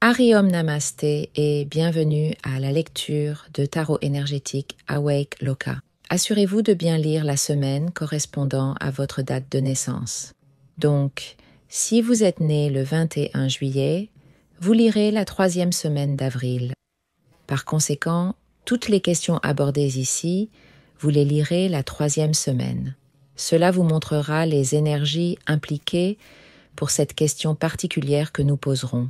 Hari Om Namasté et bienvenue à la lecture de tarot énergétique Awake Loka. Assurez-vous de bien lire la semaine correspondant à votre date de naissance. Donc, si vous êtes né le 21 juillet, vous lirez la 3e semaine d'avril. Par conséquent, toutes les questions abordées ici, vous les lirez la 3e semaine. Cela vous montrera les énergies impliquées pour cette question particulière que nous poserons.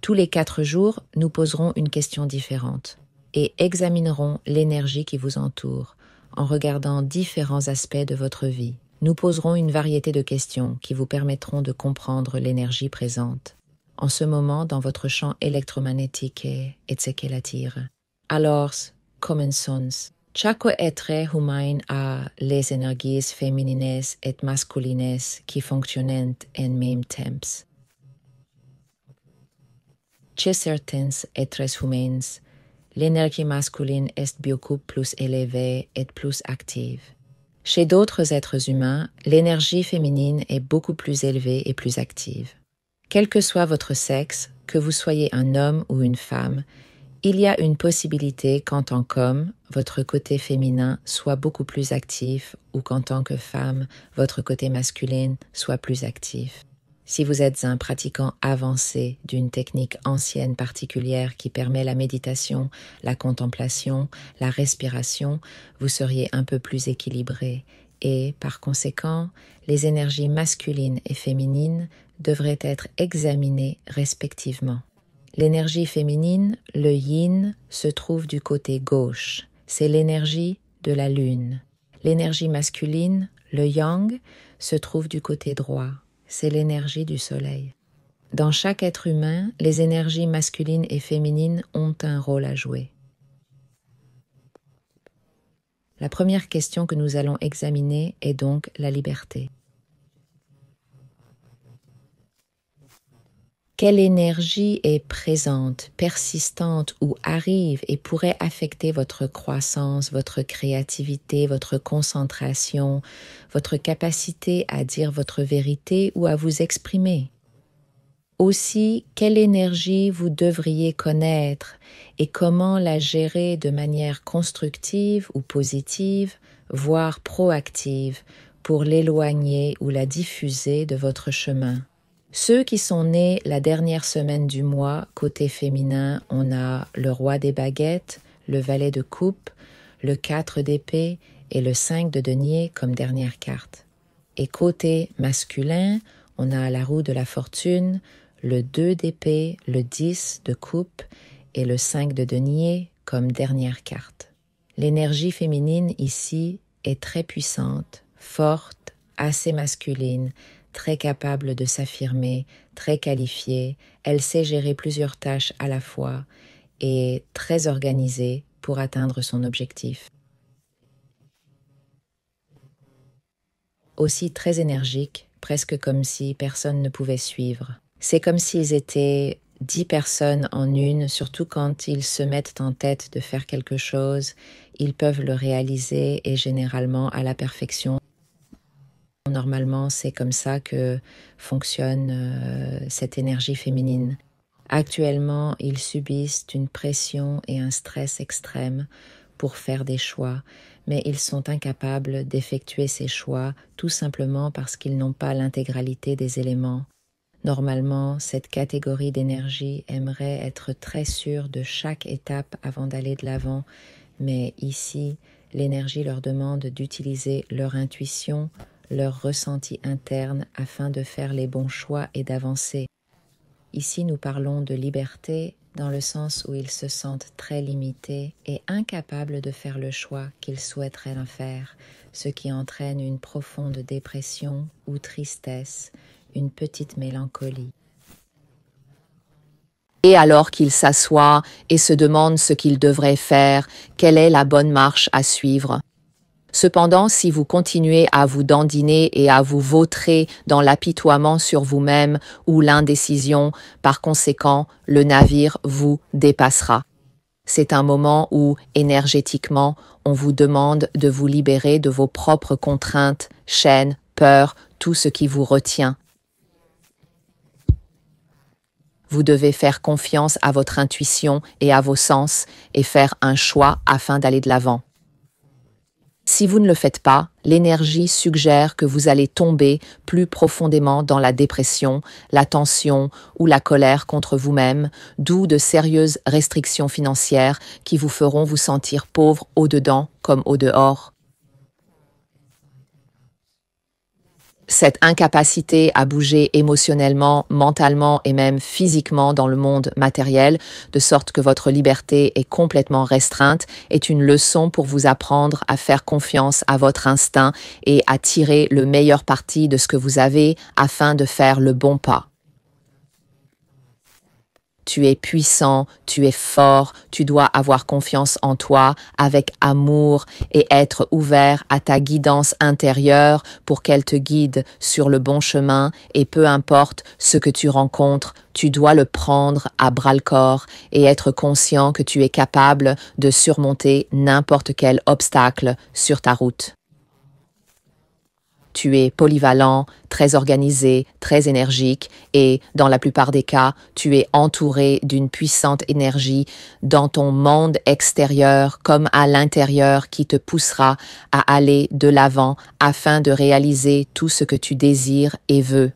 Tous les 4 jours, nous poserons une question différente et examinerons l'énergie qui vous entoure en regardant différents aspects de votre vie. Nous poserons une variété de questions qui vous permettront de comprendre l'énergie présente en ce moment dans votre champ électromagnétique et ce qu'elle attire. Alors, commençons. Chaque être humain a les énergies féminines et masculines qui fonctionnent en même temps. Chez certains êtres humains, l'énergie masculine est beaucoup plus élevée et plus active. Chez d'autres êtres humains, l'énergie féminine est beaucoup plus élevée et plus active. Quel que soit votre sexe, que vous soyez un homme ou une femme, il y a une possibilité qu'en tant qu'homme, votre côté féminin soit beaucoup plus actif ou qu'en tant que femme, votre côté masculin soit plus actif. Si vous êtes un pratiquant avancé d'une technique ancienne particulière qui permet la méditation, la contemplation, la respiration, vous seriez un peu plus équilibré et, par conséquent, les énergies masculines et féminines devraient être examinées respectivement. L'énergie féminine, le yin, se trouve du côté gauche. C'est l'énergie de la lune. L'énergie masculine, le yang, se trouve du côté droit. C'est l'énergie du soleil. Dans chaque être humain, les énergies masculines et féminines ont un rôle à jouer. La première question que nous allons examiner est donc la liberté. Quelle énergie est présente, persistante ou arrive et pourrait affecter votre croissance, votre créativité, votre concentration, votre capacité à dire votre vérité ou à vous exprimer? Aussi, quelle énergie vous devriez connaître et comment la gérer de manière constructive ou positive, voire proactive, pour l'éloigner ou la diffuser de votre chemin? Ceux qui sont nés la dernière semaine du mois, côté féminin, on a le roi des baguettes, le valet de coupe, le 4 d'épée et le 5 de denier comme dernière carte. Et côté masculin, on a la roue de la fortune, le 2 d'épée, le 10 de coupe et le 5 de denier comme dernière carte. L'énergie féminine ici est très puissante, forte, assez masculine, très capable de s'affirmer, très qualifiée, elle sait gérer plusieurs tâches à la fois et très organisée pour atteindre son objectif. Aussi très énergique, presque comme si personne ne pouvait suivre. C'est comme s'ils étaient 10 personnes en une, surtout quand ils se mettent en tête de faire quelque chose, ils peuvent le réaliser et généralement à la perfection. Normalement, c'est comme ça que fonctionne cette énergie féminine. Actuellement, ils subissent une pression et un stress extrême pour faire des choix, mais ils sont incapables d'effectuer ces choix tout simplement parce qu'ils n'ont pas l'intégralité des éléments. Normalement, cette catégorie d'énergie aimerait être très sûre de chaque étape avant d'aller de l'avant, mais ici, l'énergie leur demande d'utiliser leur intuition, leur ressenti interne afin de faire les bons choix et d'avancer. Ici, nous parlons de liberté dans le sens où ils se sentent très limités et incapables de faire le choix qu'ils souhaiteraient faire, ce qui entraîne une profonde dépression ou tristesse, une petite mélancolie. Et alors qu'ils s'assoient et se demandent ce qu'ils devraient faire, quelle est la bonne marche à suivre. Cependant, si vous continuez à vous dandiner et à vous vautrer dans l'apitoiement sur vous-même ou l'indécision, par conséquent, le navire vous dépassera. C'est un moment où, énergétiquement, on vous demande de vous libérer de vos propres contraintes, chaînes, peurs, tout ce qui vous retient. Vous devez faire confiance à votre intuition et à vos sens et faire un choix afin d'aller de l'avant. Si vous ne le faites pas, l'énergie suggère que vous allez tomber plus profondément dans la dépression, la tension ou la colère contre vous-même, d'où de sérieuses restrictions financières qui vous feront vous sentir pauvre au-dedans comme au-dehors. Cette incapacité à bouger émotionnellement, mentalement et même physiquement dans le monde matériel, de sorte que votre liberté est complètement restreinte, est une leçon pour vous apprendre à faire confiance à votre instinct et à tirer le meilleur parti de ce que vous avez afin de faire le bon pas. Tu es puissant, tu es fort, tu dois avoir confiance en toi avec amour et être ouvert à ta guidance intérieure pour qu'elle te guide sur le bon chemin et peu importe ce que tu rencontres, tu dois le prendre à bras-le-corps et être conscient que tu es capable de surmonter n'importe quel obstacle sur ta route. Tu es polyvalent, très organisé, très énergique et, dans la plupart des cas, tu es entouré d'une puissante énergie dans ton monde extérieur comme à l'intérieur qui te poussera à aller de l'avant afin de réaliser tout ce que tu désires et veux.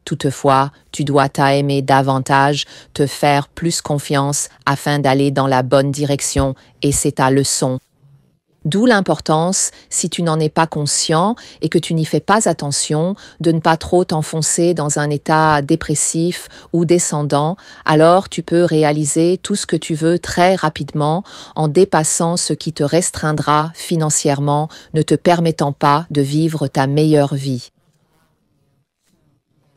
Toutefois, tu dois t'aimer davantage, te faire plus confiance afin d'aller dans la bonne direction et c'est ta leçon. D'où l'importance, si tu n'en es pas conscient et que tu n'y fais pas attention, de ne pas trop t'enfoncer dans un état dépressif ou descendant, alors tu peux réaliser tout ce que tu veux très rapidement en dépassant ce qui te restreindra financièrement, ne te permettant pas de vivre ta meilleure vie.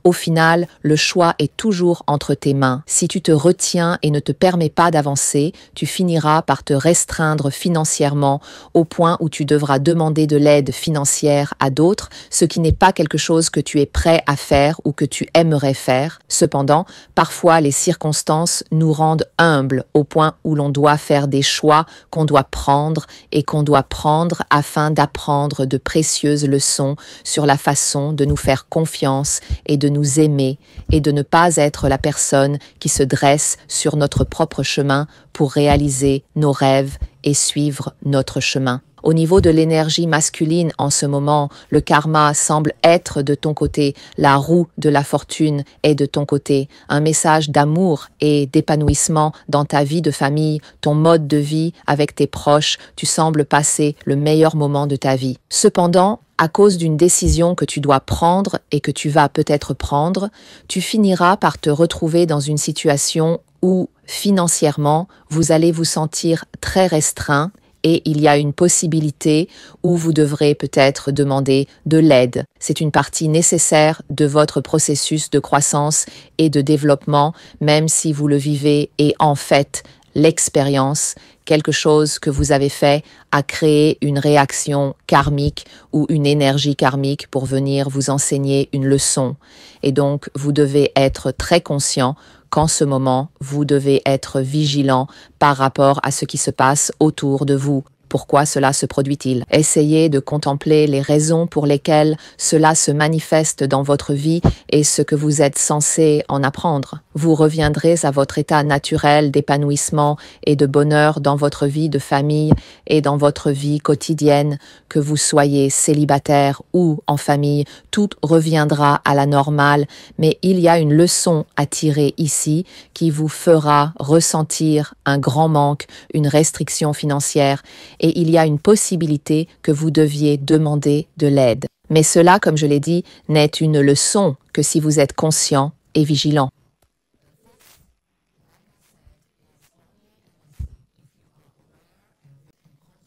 Au final, le choix est toujours entre tes mains. Si tu te retiens et ne te permets pas d'avancer, tu finiras par te restreindre financièrement au point où tu devras demander de l'aide financière à d'autres, ce qui n'est pas quelque chose que tu es prêt à faire ou que tu aimerais faire. Cependant, parfois les circonstances nous rendent humbles au point où l'on doit faire des choix qu'on doit prendre et qu'on doit prendre afin d'apprendre de précieuses leçons sur la façon de nous faire confiance et de nous aimer et de ne pas être la personne qui se dresse sur notre propre chemin pour réaliser nos rêves et suivre notre chemin. Au niveau de l'énergie masculine en ce moment, le karma semble être de ton côté, la roue de la fortune est de ton côté, un message d'amour et d'épanouissement dans ta vie de famille, ton mode de vie avec tes proches, tu sembles passer le meilleur moment de ta vie. Cependant, à cause d'une décision que tu dois prendre et que tu vas peut-être prendre, tu finiras par te retrouver dans une situation où, financièrement, vous allez vous sentir très restreint et il y a une possibilité où vous devrez peut-être demander de l'aide. C'est une partie nécessaire de votre processus de croissance et de développement, même si vous le vivez et en fait, l'expérience, quelque chose que vous avez fait a créé une réaction karmique ou une énergie karmique pour venir vous enseigner une leçon. Et donc, vous devez être très conscient qu'en ce moment, vous devez être vigilant par rapport à ce qui se passe autour de vous. Pourquoi cela se produit-il? Essayez de contempler les raisons pour lesquelles cela se manifeste dans votre vie et ce que vous êtes censé en apprendre. Vous reviendrez à votre état naturel d'épanouissement et de bonheur dans votre vie de famille et dans votre vie quotidienne, que vous soyez célibataire ou en famille, tout reviendra à la normale, mais il y a une leçon à tirer ici qui vous fera ressentir un grand manque, une restriction financière, et il y a une possibilité que vous deviez demander de l'aide. Mais cela, comme je l'ai dit, n'est une leçon que si vous êtes conscient et vigilant.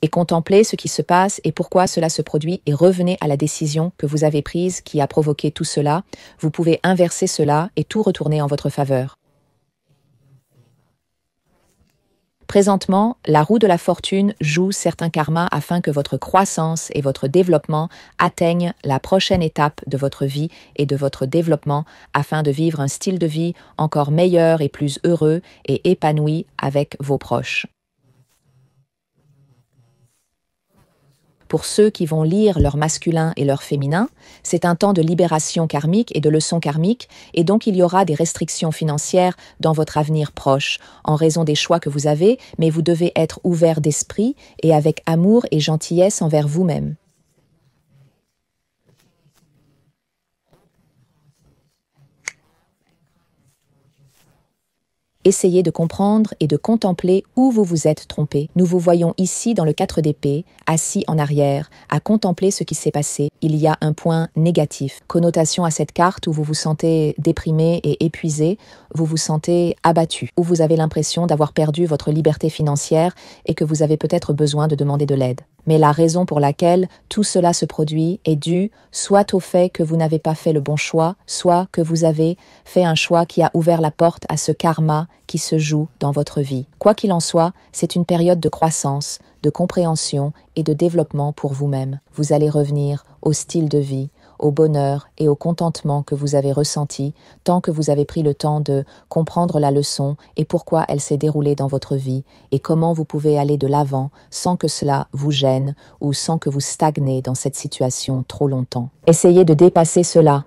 Et contemplez ce qui se passe et pourquoi cela se produit et revenez à la décision que vous avez prise qui a provoqué tout cela. Vous pouvez inverser cela et tout retourner en votre faveur. Présentement, la roue de la fortune joue certains karmas afin que votre croissance et votre développement atteignent la prochaine étape de votre vie et de votre développement afin de vivre un style de vie encore meilleur et plus heureux et épanoui avec vos proches. Pour ceux qui vont lire leur masculin et leur féminin, c'est un temps de libération karmique et de leçons karmiques, et donc il y aura des restrictions financières dans votre avenir proche, en raison des choix que vous avez, mais vous devez être ouvert d'esprit et avec amour et gentillesse envers vous-même. Essayez de comprendre et de contempler où vous vous êtes trompé. Nous vous voyons ici dans le 4 d'épée, assis en arrière, à contempler ce qui s'est passé. Il y a un point négatif. Connotation à cette carte où vous vous sentez déprimé et épuisé, vous vous sentez abattu, où vous avez l'impression d'avoir perdu votre liberté financière et que vous avez peut-être besoin de demander de l'aide. Mais la raison pour laquelle tout cela se produit est due soit au fait que vous n'avez pas fait le bon choix, soit que vous avez fait un choix qui a ouvert la porte à ce karma qui se joue dans votre vie. Quoi qu'il en soit, c'est une période de croissance, de compréhension et de développement pour vous-même. Vous allez revenir au style de vie, au bonheur et au contentement que vous avez ressenti tant que vous avez pris le temps de comprendre la leçon et pourquoi elle s'est déroulée dans votre vie et comment vous pouvez aller de l'avant sans que cela vous gêne ou sans que vous stagnez dans cette situation trop longtemps. Essayez de dépasser cela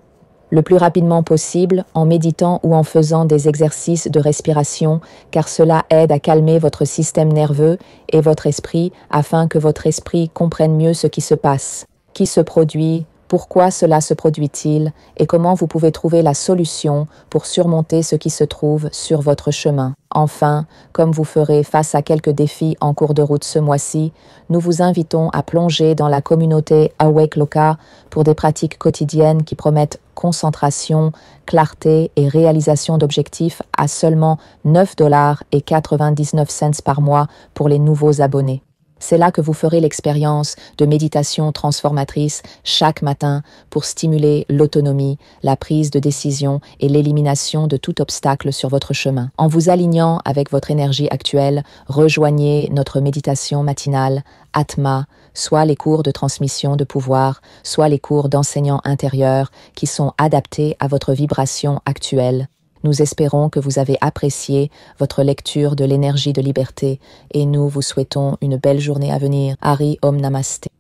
le plus rapidement possible en méditant ou en faisant des exercices de respiration, car cela aide à calmer votre système nerveux et votre esprit afin que votre esprit comprenne mieux ce qui se passe, qui se produit, pourquoi cela se produit-il et comment vous pouvez trouver la solution pour surmonter ce qui se trouve sur votre chemin. Enfin, comme vous ferez face à quelques défis en cours de route ce mois-ci, nous vous invitons à plonger dans la communauté Awake Loka pour des pratiques quotidiennes qui promettent concentration, clarté et réalisation d'objectifs à seulement $9,99 par mois pour les nouveaux abonnés. C'est là que vous ferez l'expérience de méditation transformatrice chaque matin pour stimuler l'autonomie, la prise de décision et l'élimination de tout obstacle sur votre chemin. En vous alignant avec votre énergie actuelle, rejoignez notre méditation matinale, Atma, soit les cours de transmission de pouvoir, soit les cours d'enseignants intérieurs qui sont adaptés à votre vibration actuelle. Nous espérons que vous avez apprécié votre lecture de l'énergie de liberté et nous vous souhaitons une belle journée à venir. Hari Om Namaste.